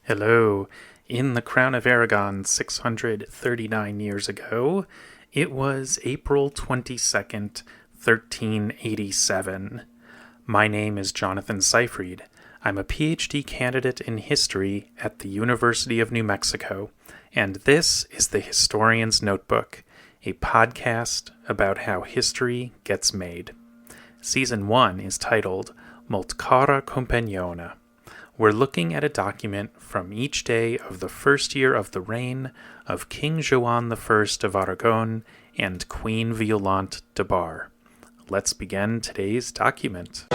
Hello. In the Crown of Aragon 639 years ago, it was April 22nd, 1387. My name is Jonathan Seyfried. I'm a PhD candidate in history at the University of New Mexico, and this is the Historian's Notebook, a podcast about how history gets made. Season 1 is titled Molt Cara Companiona. We're looking at a document from each day of the first year of the reign of King Joan I of Aragon and Queen Violant de Bar. Let's begin today's document.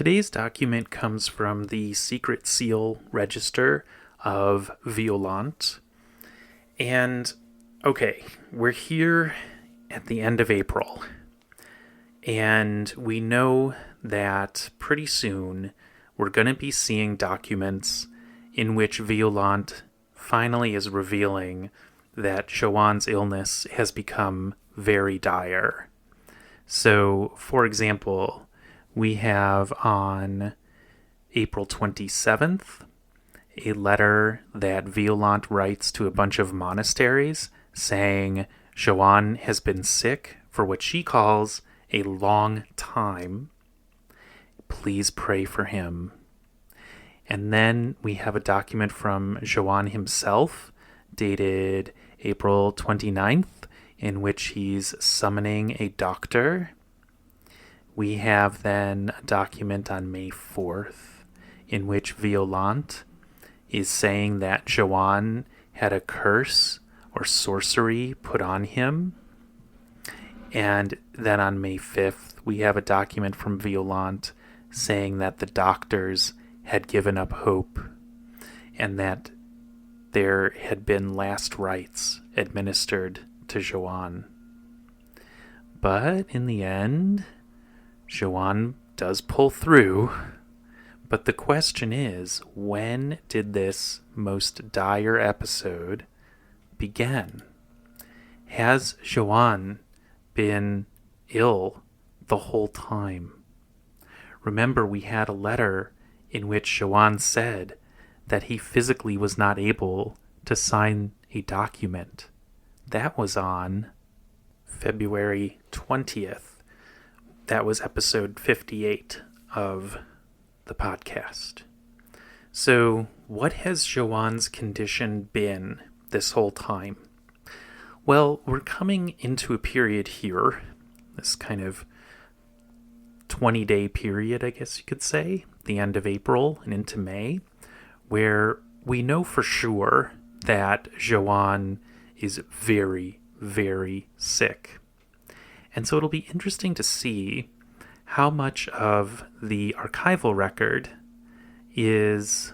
Today's document comes from the Secret Seal Register of Violant. And, okay, we're here at the end of April. And we know that pretty soon we're going to be seeing documents in which Violant finally is revealing that Joan's illness has become very dire. So, for example, we have on April 27th a letter that Violant writes to a bunch of monasteries saying Joan has been sick for what she calls a long time. Please pray for him. And then we have a document from Joan himself dated April 29th in which he's summoning a doctor. We have then a document on May 4th in which Violant is saying that Joan had a curse or sorcery put on him. And then on May 5th, we have a document from Violant saying that the doctors had given up hope and that there had been last rites administered to Joan. But in the end, Joan does pull through, but the question is, when did this most dire episode begin? Has Joan been ill the whole time? Remember, we had a letter in which Joan said that he physically was not able to sign a document. That was on February 20th. That was episode 58 of the podcast. So, what has Joan's condition been this whole time? Well, we're coming into a period here, this kind of 20-day period, I guess you could say, the end of April and into May, where we know for sure that Joan is very, very sick. And so it'll be interesting to see how much of the archival record is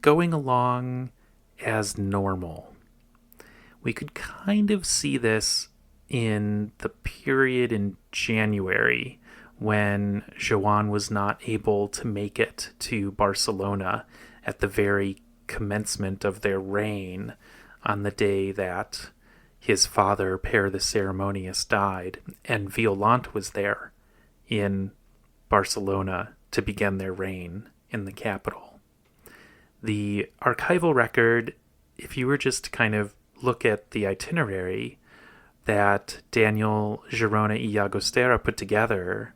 going along as normal. We could kind of see this in the period in January when Joan was not able to make it to Barcelona at the very commencement of their reign on the day that his father, Pere the Ceremonious, died, and Violant was there in Barcelona to begin their reign in the capital. The archival record, if you were just to kind of look at the itinerary that Daniel Girona y Llagostera put together,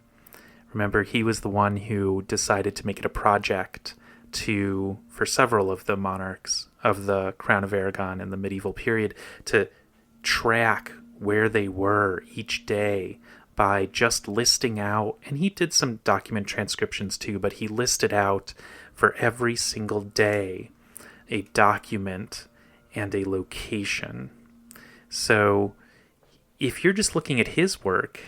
remember he was the one who decided to make it a project for several of the monarchs of the Crown of Aragon in the medieval period to track where they were each day by just listing out, and he did some document transcriptions too, but he listed out for every single day a document and a location. So if you're just looking at his work,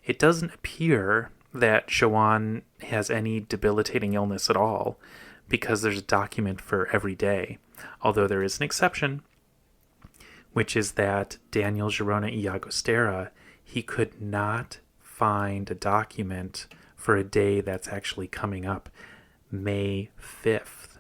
it doesn't appear that Joan has any debilitating illness at all because there's a document for every day, although there is an exception, which is that Daniel Girona y Llagostera, he could not find a document for a day that's actually coming up, May 5th.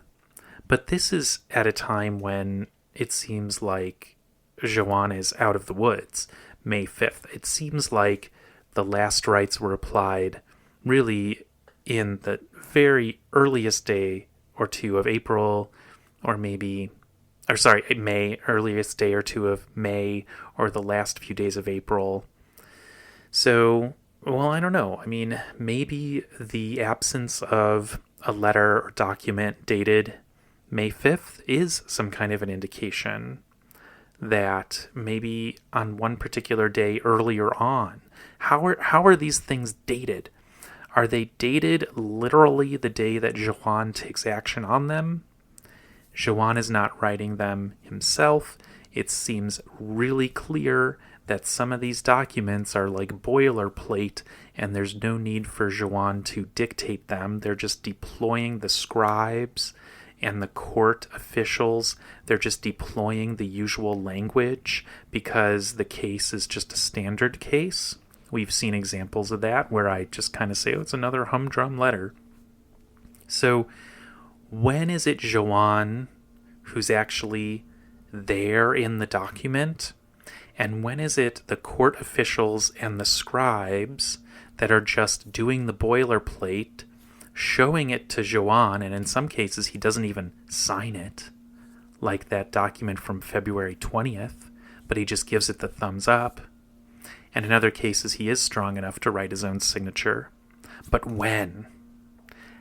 But this is at a time when it seems like Joan is out of the woods, May 5th. It seems like the last rites were applied really in the very earliest day or two of April, or maybe, or sorry, May, earliest day or two of May, or the last few days of April. So, well, I don't know. I mean, maybe the absence of a letter or document dated May 5th is some kind of an indication that maybe on one particular day earlier on, how are these things dated? Are they dated literally the day that Joan takes action on them? Joan is not writing them himself. It seems really clear that some of these documents are like boilerplate, and there's no need for Joan to dictate them. They're just deploying the scribes and the court officials. They're just deploying the usual language because the case is just a standard case. We've seen examples of that where I just kind of say, oh, it's another humdrum letter. So when is it Joan who's actually there in the document? And when is it the court officials and the scribes that are just doing the boilerplate, showing it to Joan, and in some cases he doesn't even sign it, like that document from February 20th, but he just gives it the thumbs up. And in other cases he is strong enough to write his own signature. But when?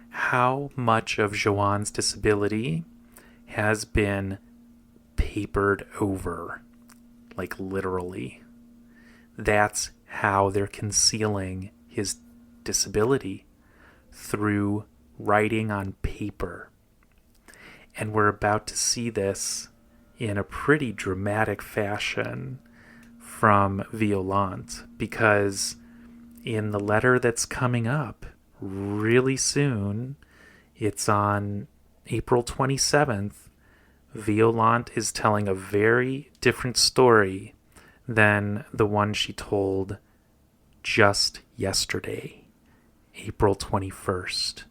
How much of Joan's disability has been papered over? Like literally. That's how they're concealing his disability, through writing on paper. And we're about to see this in a pretty dramatic fashion from Violant, because in the letter that's coming up really soon, it's on April 27th, Violant is telling a very different story than the one she told just yesterday, April 21st,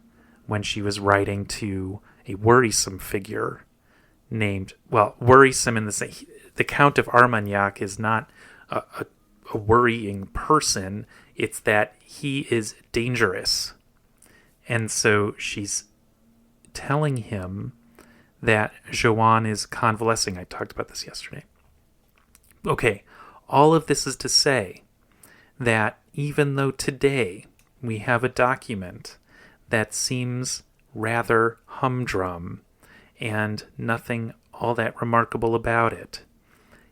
when she was writing to a worrisome figure named, well, worrisome in the Count of Armagnac is not a worrying person, it's that he is dangerous. And so she's telling him that Joan is convalescing. I talked about this yesterday. Okay, all of this is to say that even though today we have a document that seems rather humdrum and nothing all that remarkable about it,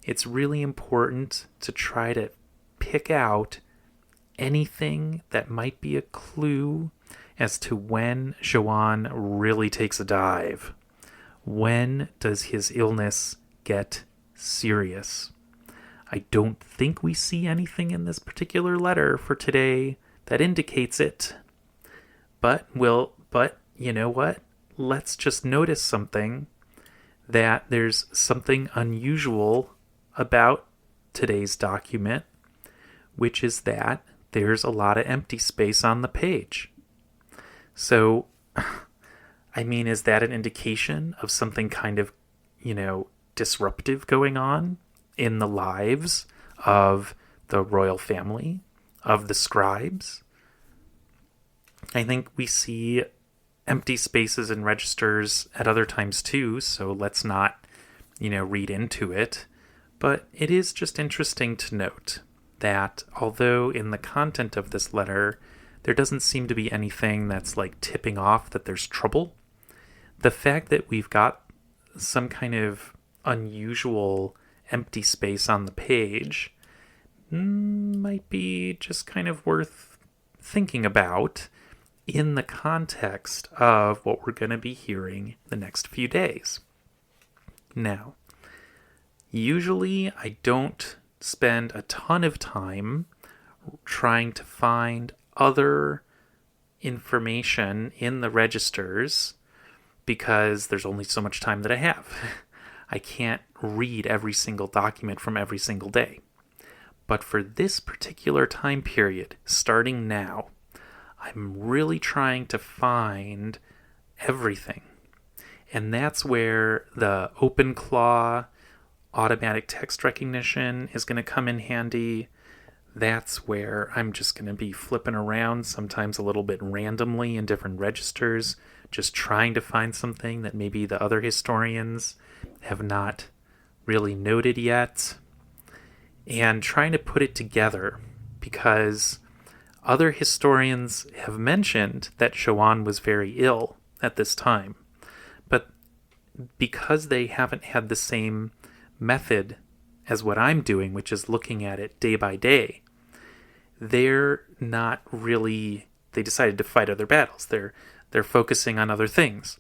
it's really important to try to pick out anything that might be a clue as to when Joan really takes a dive. When does his illness get serious? I don't think we see anything in this particular letter for today that indicates it. But you know what? Let's just notice something, that there's something unusual about today's document, which is that there's a lot of empty space on the page. So, I mean, is that an indication of something kind of, disruptive going on in the lives of the royal family, of the scribes? I think we see empty spaces in registers at other times too, so let's not, read into it. But it is just interesting to note that although in the content of this letter, there doesn't seem to be anything that's like tipping off that there's trouble, the fact that we've got some kind of unusual empty space on the page might be just kind of worth thinking about in the context of what we're going to be hearing the next few days. Now, usually I don't spend a ton of time trying to find other information in the registers because there's only so much time that I have. I can't read every single document from every single day. But for this particular time period, starting now, I'm really trying to find everything. And that's where the OpenClaw automatic text recognition is going to come in handy. That's where I'm just going to be flipping around, sometimes a little bit randomly in different registers, just trying to find something that maybe the other historians have not really noted yet, and trying to put it together, because other historians have mentioned that Joan was very ill at this time, but because they haven't had the same method as what I'm doing, which is looking at it day by day, they're not really, they decided to fight other battles. They're focusing on other things,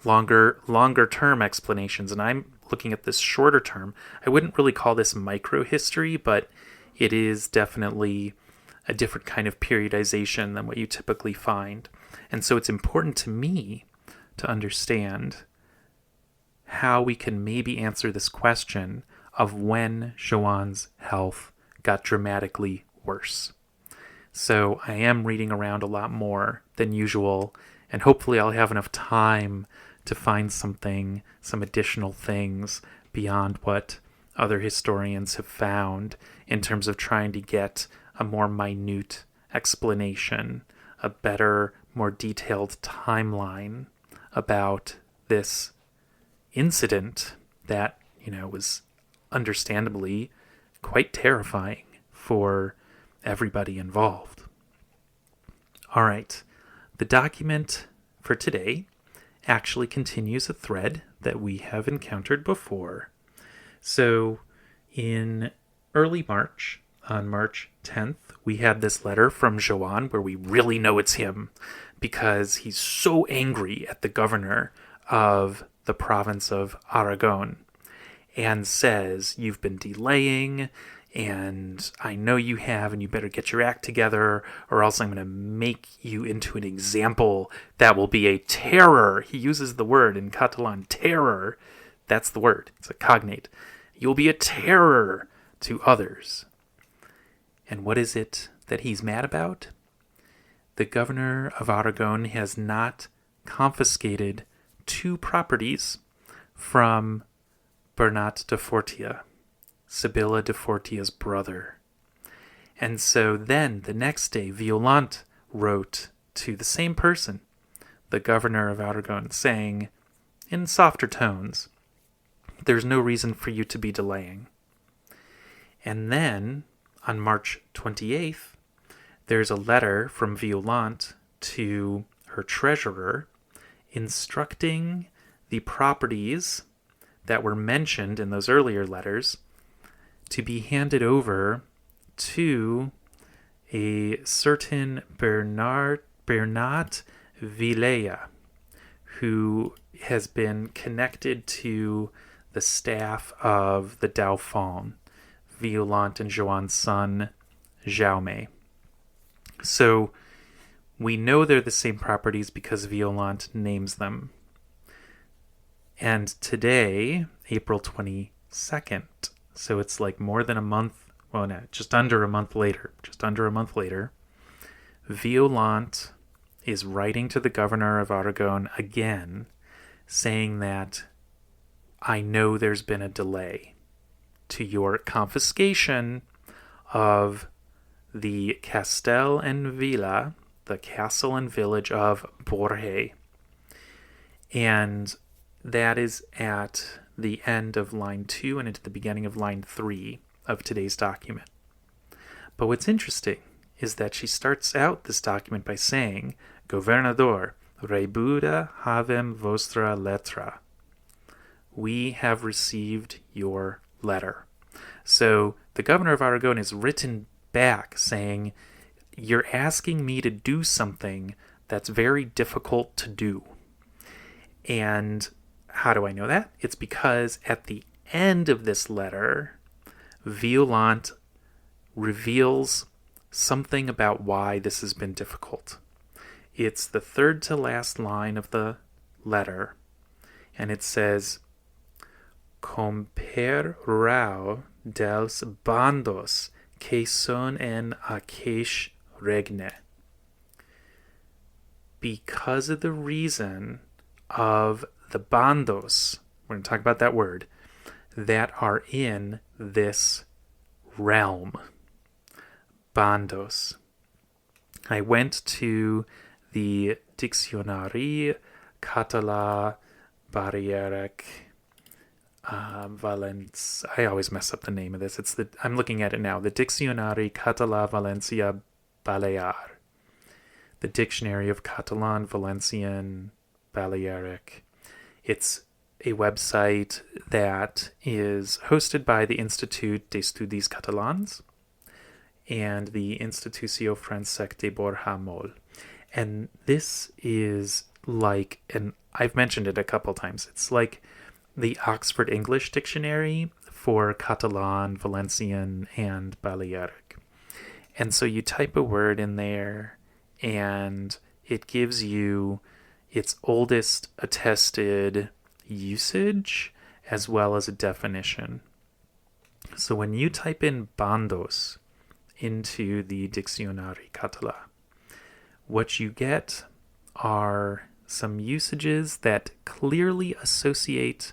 longer term explanations, and I'm looking at this shorter term. I wouldn't really call this microhistory, but it is definitely a different kind of periodization than what you typically find. And so it's important to me to understand how we can maybe answer this question of when Joan's health got dramatically worse. So I am reading around a lot more than usual, and hopefully I'll have enough time to find some additional things beyond what other historians have found in terms of trying to get a more minute explanation, a better, more detailed timeline about this incident that, was understandably quite terrifying for everybody involved. All right, the document for today actually continues a thread that we have encountered before. So in early March, on March 10th, we had this letter from Joan where we really know it's him because he's so angry at the governor of the province of Aragon and says, "You've been delaying, and I know you have, and you better get your act together, or else I'm going to make you into an example that will be a terror." He uses the word in Catalan, terror. That's the word. It's a cognate. "You'll be a terror to others." And what is it that he's mad about? The governor of Aragon has not confiscated 2 properties from Bernat de Fortià, Sibylla de Fortià's brother. And so then the next day, Violant wrote to the same person, the governor of Aragon, saying, in softer tones, "There's no reason for you to be delaying." And then, on March 28th, there's a letter from Violant to her treasurer instructing the properties that were mentioned in those earlier letters to be handed over to a certain Bernat Villea, who has been connected to the staff of the Dauphin, Violant and Joan's son, Jaume. So we know they're the same properties because Violant names them. And today, April 22nd, so it's like more than a month, well, no, just under a month later, Violant is writing to the governor of Aragon again, saying that, "I know there's been a delay to your confiscation of the castel and villa, the castle and village of Borja." And that is at the end of line 2 and into the beginning of line 3 of today's document. But what's interesting is that she starts out this document by saying, "Gobernador, rebuda havem vostra letra." We have received your letter. So the governor of Aragon is written back saying, "You're asking me to do something that's very difficult to do." And how do I know that? It's because at the end of this letter, Violant reveals something about why this has been difficult. It's the third to last line of the letter, and it says, "Comperrau dels bandos que son en aqueix regne. Because of the reason of the bandos, we're going to talk about that word, that are in this realm. Bandos. I went to the Diccionari Català Balearic Valence. I always mess up the name of this. I'm looking at it now. The Diccionari Català Valencia Balear. The Dictionary of Catalan, Valencian, Balearic. It's a website that is hosted by the Institut d'Estudis Catalans and the Institució Francesc de Borja Moll. And this is like, and I've mentioned it a couple times, it's like the Oxford English Dictionary for Catalan, Valencian, and Balearic. And so you type a word in there, and it gives you its oldest attested usage as well as a definition. So when you type in bandos into the Diccionari Català, what you get are some usages that clearly associate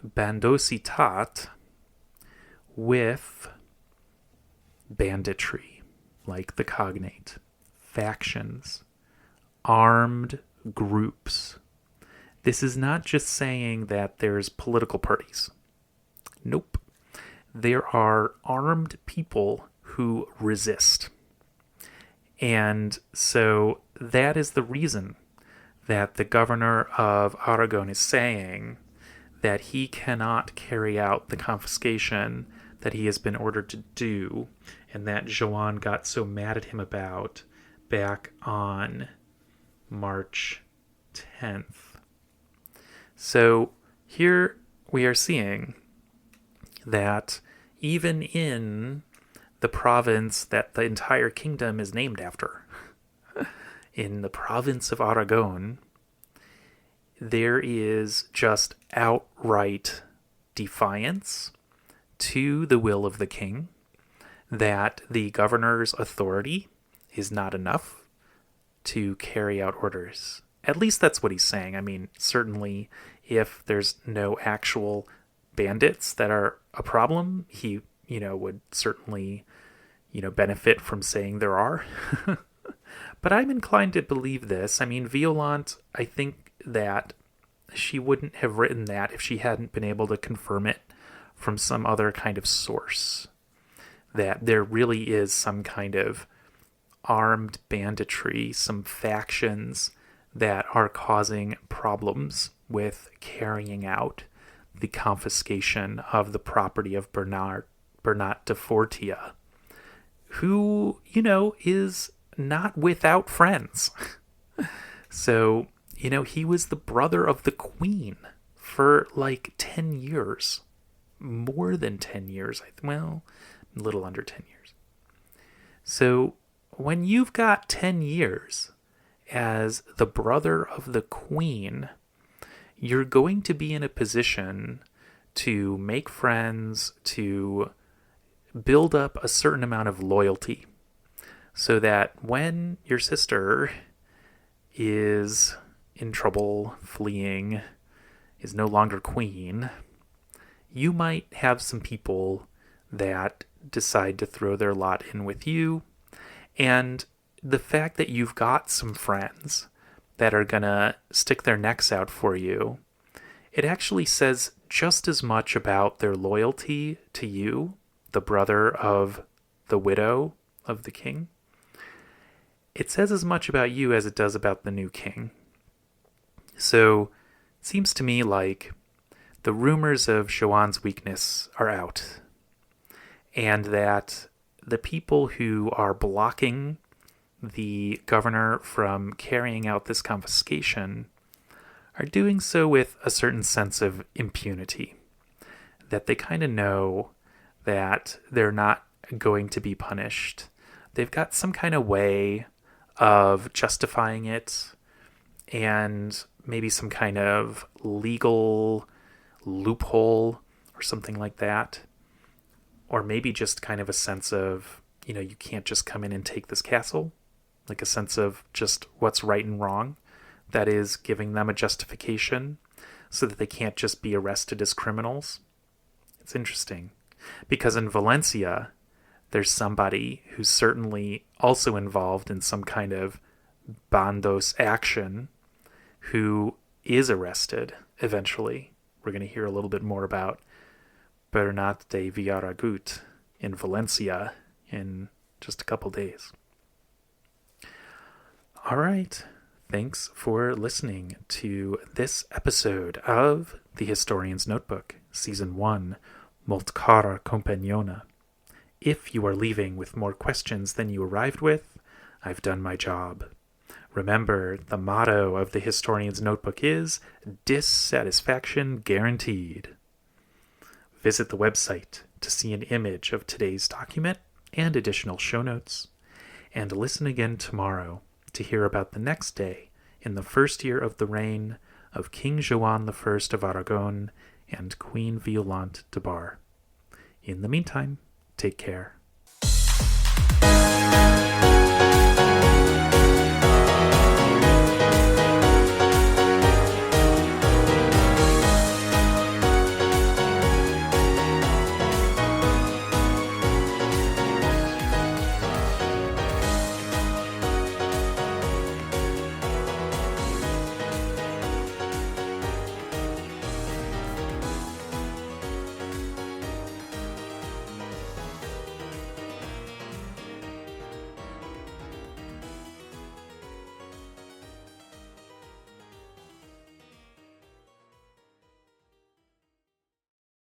bandositat with banditry, like the cognate, factions, armed groups. This is not just saying that there's political parties. Nope. There are armed people who resist. And so that is the reason that the governor of Aragon is saying that he cannot carry out the confiscation that he has been ordered to do, and that Joan got so mad at him about back on March 10th. So here we are seeing that even in the province that the entire kingdom is named after, in the province of Aragon, there is just outright defiance to the will of the king, that the governor's authority is not enough to carry out orders. At least that's what he's saying. I mean, certainly if there's no actual bandits that are a problem, he, would certainly, benefit from saying there are. But I'm inclined to believe this. I mean, Violant, I think that she wouldn't have written that if she hadn't been able to confirm it from some other kind of source, that there really is some kind of armed banditry, some factions that are causing problems with carrying out the confiscation of the property of Bernat de Fortià, who, is not without friends. So, he was the brother of the queen for like 10 years. More than 10 years. A little under 10 years. So, when you've got 10 years as the brother of the queen, you're going to be in a position to make friends, to build up a certain amount of loyalty, so that when your sister is in trouble, fleeing, is no longer queen, you might have some people that decide to throw their lot in with you. And the fact that you've got some friends that are going to stick their necks out for you, it actually says just as much about their loyalty to you, the brother of the widow of the king. It says as much about you as it does about the new king. So it seems to me like the rumors of Joan's weakness are out, and that the people who are blocking the governor from carrying out this confiscation are doing so with a certain sense of impunity, that they kind of know that they're not going to be punished. They've got some kind of way of justifying it, and maybe some kind of legal loophole or something like that. or maybe just kind of a sense of, you can't just come in and take this castle, like a sense of just what's right and wrong. That is giving them a justification so that they can't just be arrested as criminals. It's interesting because in Valencia, there's somebody who's certainly also involved in some kind of bandos action who is arrested eventually. We're going to hear a little bit more about Bernat de Fortià in Valencia in just a couple days. All right. Thanks for listening to this episode of The Historian's Notebook, Season 1, Molt cara compagnona. If you are leaving with more questions than you arrived with, I've done my job. Remember, the motto of The Historian's Notebook is dissatisfaction guaranteed. Visit the website to see an image of today's document and additional show notes, and listen again tomorrow to hear about the next day in the first year of the reign of King Joan I of Aragon and Queen Violant de Bar. In the meantime, take care.